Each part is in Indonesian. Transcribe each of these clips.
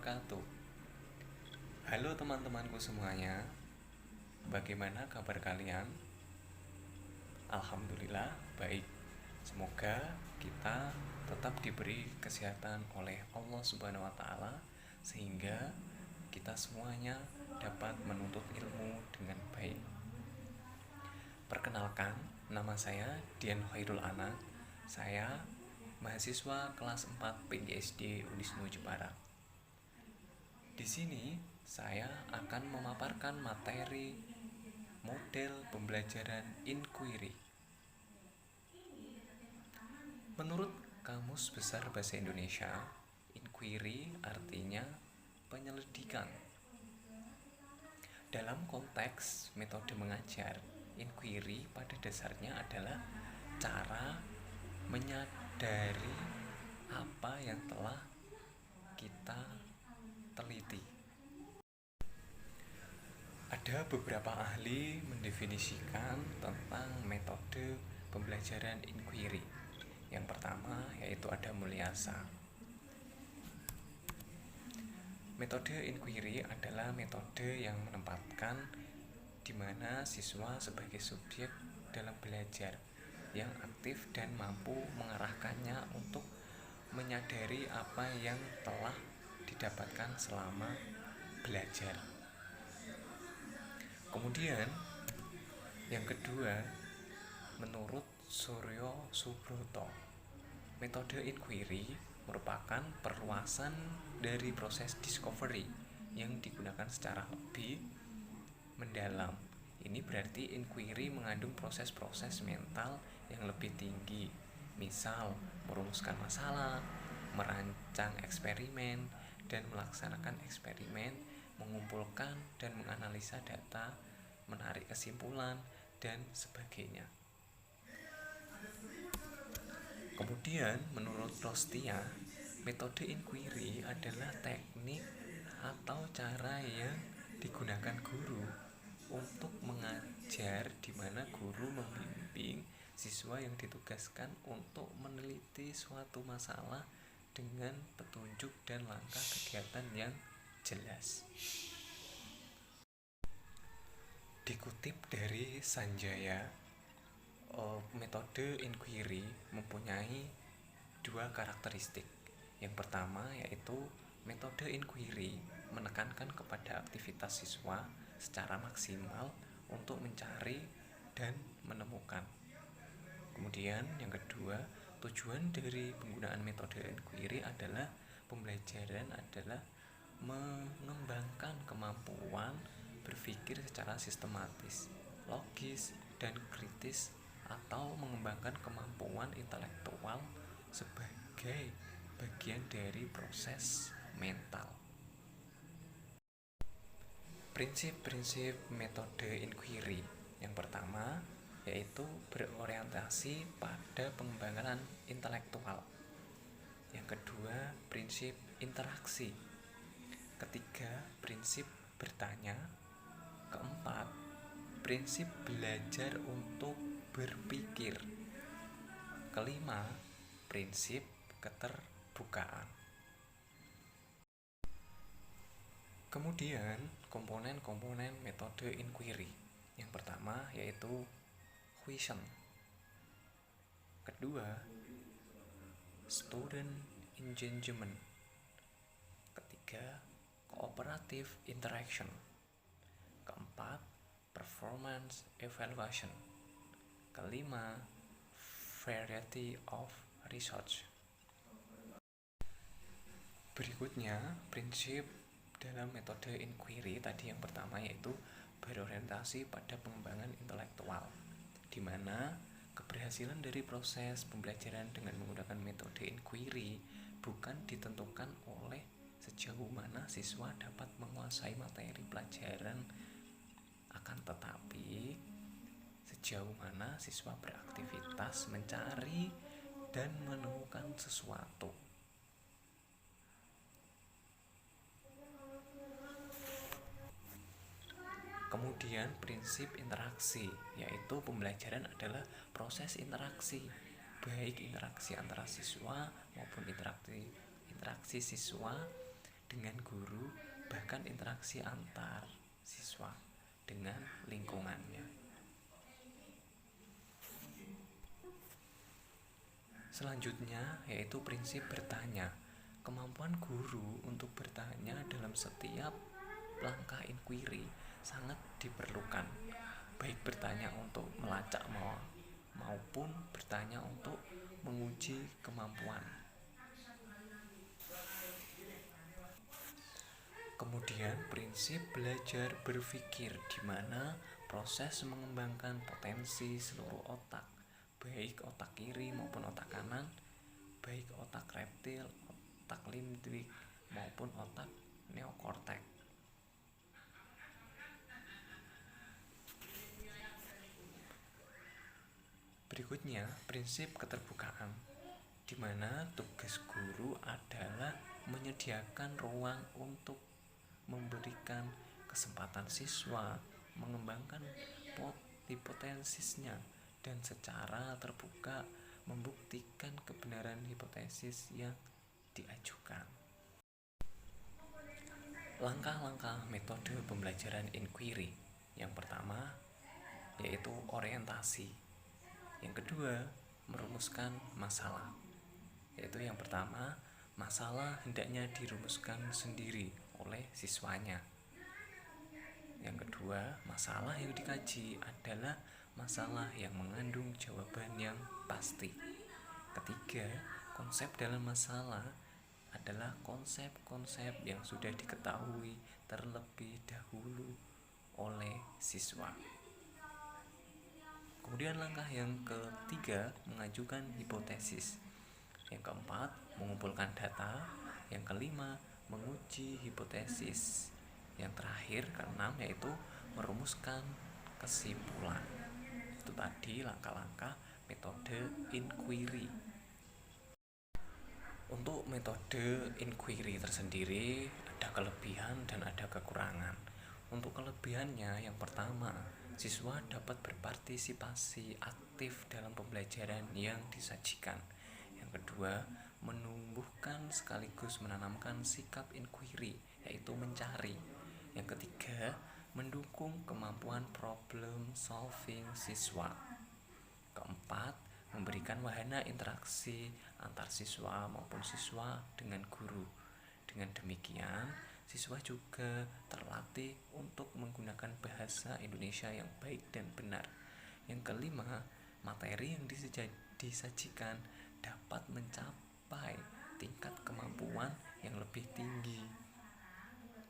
wabarakatuh. Halo teman-temanku semuanya, bagaimana kabar kalian? Alhamdulillah baik. Semoga kita tetap diberi kesehatan oleh Allah Subhanahu wa taala sehingga kita semuanya dapat menuntut ilmu dengan baik. Perkenalkan, nama saya Dian Khairul Ana. Saya mahasiswa kelas 4 PGSD Unisnu Jepara. Di sini saya akan memaparkan materi model pembelajaran inquiry. Menurut Kamus Besar Bahasa Indonesia, inquiry artinya penyelidikan. Dalam konteks metode mengajar, inquiry pada dasarnya adalah cara menyadari apa yang telah kita teliti. Ada beberapa ahli mendefinisikan tentang metode pembelajaran inquiry. Yang pertama yaitu ada Mulyasa. Metode inquiry adalah metode yang menempatkan di mana siswa sebagai subjek dalam belajar yang aktif dan mampu mengarahkannya untuk menyadari apa yang telah didapatkan selama belajar. Kemudian yang kedua, menurut Suryo Subroto, metode inquiry merupakan perluasan dari proses discovery yang digunakan secara lebih mendalam. Ini berarti inquiry mengandung proses-proses mental yang lebih tinggi, misal merumuskan masalah, merancang eksperimen, dan melaksanakan eksperimen, mengumpulkan dan menganalisa data, menarik kesimpulan, dan sebagainya. Kemudian, menurut Rostia, metode inquiry adalah teknik atau cara yang digunakan guru untuk mengajar, di mana guru membimbing siswa yang ditugaskan untuk meneliti suatu masalah dengan petunjuk dan langkah kegiatan yang jelas. Dikutip dari Sanjaya, metode inquiry mempunyai dua karakteristik. Yang pertama yaitu metode inquiry menekankan kepada aktivitas siswa secara maksimal untuk mencari dan menemukan. Kemudian yang kedua, tujuan dari penggunaan metode inquiry adalah pembelajaran adalah mengembangkan kemampuan berpikir secara sistematis, logis, dan kritis, atau mengembangkan kemampuan intelektual sebagai bagian dari proses mental. Prinsip-prinsip metode inquiry. Yang pertama yaitu berorientasi pada pengembangan intelektual. Yang kedua, prinsip interaksi. Ketiga, prinsip bertanya. Keempat, prinsip belajar untuk berpikir. Kelima, prinsip keterbukaan. Kemudian, komponen-komponen metode inquiry. Yang pertama yaitu question. Kedua, student engagement. Ketiga, cooperative interaction. Keempat, performance evaluation. Kelima, variety of research. Berikutnya, prinsip dalam metode inquiry tadi yang pertama yaitu berorientasi pada pengembangan intelektual, di mana keberhasilan dari proses pembelajaran dengan menggunakan metode inquiry bukan ditentukan oleh sejauh mana siswa dapat menguasai materi pelajaran, akan tetapi sejauh mana siswa beraktivitas mencari dan menemukan sesuatu. Kemudian prinsip interaksi, yaitu pembelajaran adalah proses interaksi, baik interaksi antara siswa maupun interaksi siswa dengan guru, bahkan interaksi antar siswa dengan lingkungannya. Selanjutnya yaitu prinsip bertanya. Kemampuan guru untuk bertanya dalam setiap langkah inquiry sangat diperlukan, baik bertanya untuk melacak maupun bertanya untuk menguji kemampuan. Kemudian prinsip belajar berpikir, di mana proses mengembangkan potensi seluruh otak, baik otak kiri maupun otak kanan, baik otak reptil, otak limbik maupun otak neokortek. Berikutnya, prinsip keterbukaan, di mana tugas guru adalah menyediakan ruang untuk memberikan kesempatan siswa mengembangkan hipotesisnya dan secara terbuka membuktikan kebenaran hipotesis yang diajukan. Langkah-langkah metode pembelajaran inquiry. Yang pertama yaitu orientasi. Yang kedua, merumuskan masalah. Yaitu yang pertama, masalah hendaknya dirumuskan sendiri oleh siswanya. Yang kedua, masalah yang dikaji adalah masalah yang mengandung jawaban yang pasti. Ketiga, konsep dalam masalah adalah konsep-konsep yang sudah diketahui terlebih dahulu oleh siswa. Kemudian langkah yang ketiga, mengajukan hipotesis. Yang keempat, mengumpulkan data. Yang kelima, menguji hipotesis. Yang terakhir, keenam, yaitu merumuskan kesimpulan. Itu tadi langkah-langkah metode inquiry. Untuk metode inquiry tersendiri ada kelebihan dan ada kekurangan. Untuk kelebihannya, yang pertama, siswa dapat berpartisipasi aktif dalam pembelajaran yang disajikan. Yang kedua, menumbuhkan sekaligus menanamkan sikap inquiry, yaitu mencari. Yang ketiga, mendukung kemampuan problem solving siswa. Keempat, memberikan wahana interaksi antar siswa maupun siswa dengan guru. Dengan demikian, siswa juga terlatih untuk menggunakan bahasa Indonesia yang baik dan benar. Yang kelima, materi yang disajikan dapat mencapai tingkat kemampuan yang lebih tinggi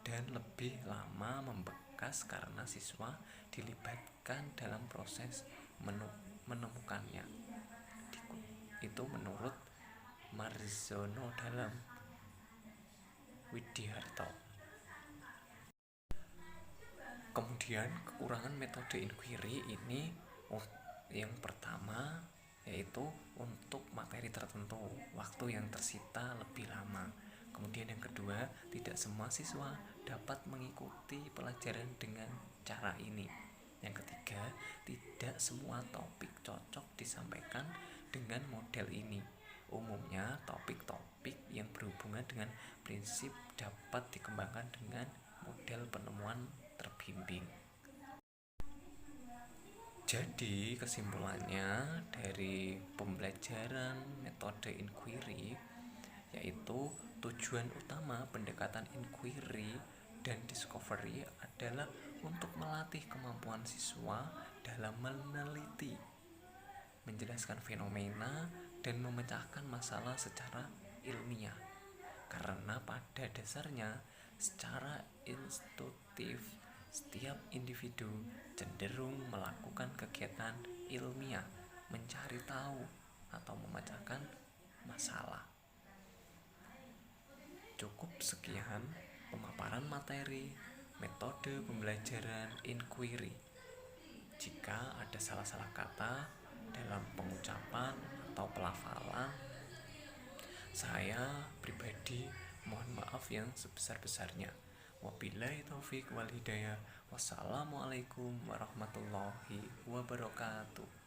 dan lebih lama membekas karena siswa dilibatkan dalam proses menemukannya. Itu menurut Marzono dalam Widiharto. Kemudian kekurangan metode inquiry ini, yang pertama yaitu untuk materi tertentu, waktu yang tersita lebih lama. Kemudian yang kedua, tidak semua siswa dapat mengikuti pelajaran dengan cara ini. Yang ketiga, tidak semua topik cocok disampaikan dengan model ini. Umumnya, topik-topik yang berhubungan dengan prinsip dapat dikembangkan dengan model penemuan terbimbing. Jadi, kesimpulannya dari pembelajaran metode inquiry yaitu tujuan utama pendekatan inquiry dan discovery adalah untuk melatih kemampuan siswa dalam meneliti, menjelaskan fenomena, dan memecahkan masalah secara ilmiah. Karena pada dasarnya, secara intuitif, setiap individu cenderung melakukan kegiatan ilmiah, mencari tahu atau memecahkan masalah. Cukup sekian pemaparan materi metode pembelajaran inquiry. Jika ada salah-salah kata dalam pengucapan atau pelafalan, saya pribadi mohon maaf yang sebesar-besarnya. Wabillahi taufik wal hidayah. Wassalamualaikum warahmatullahi wabarakatuh.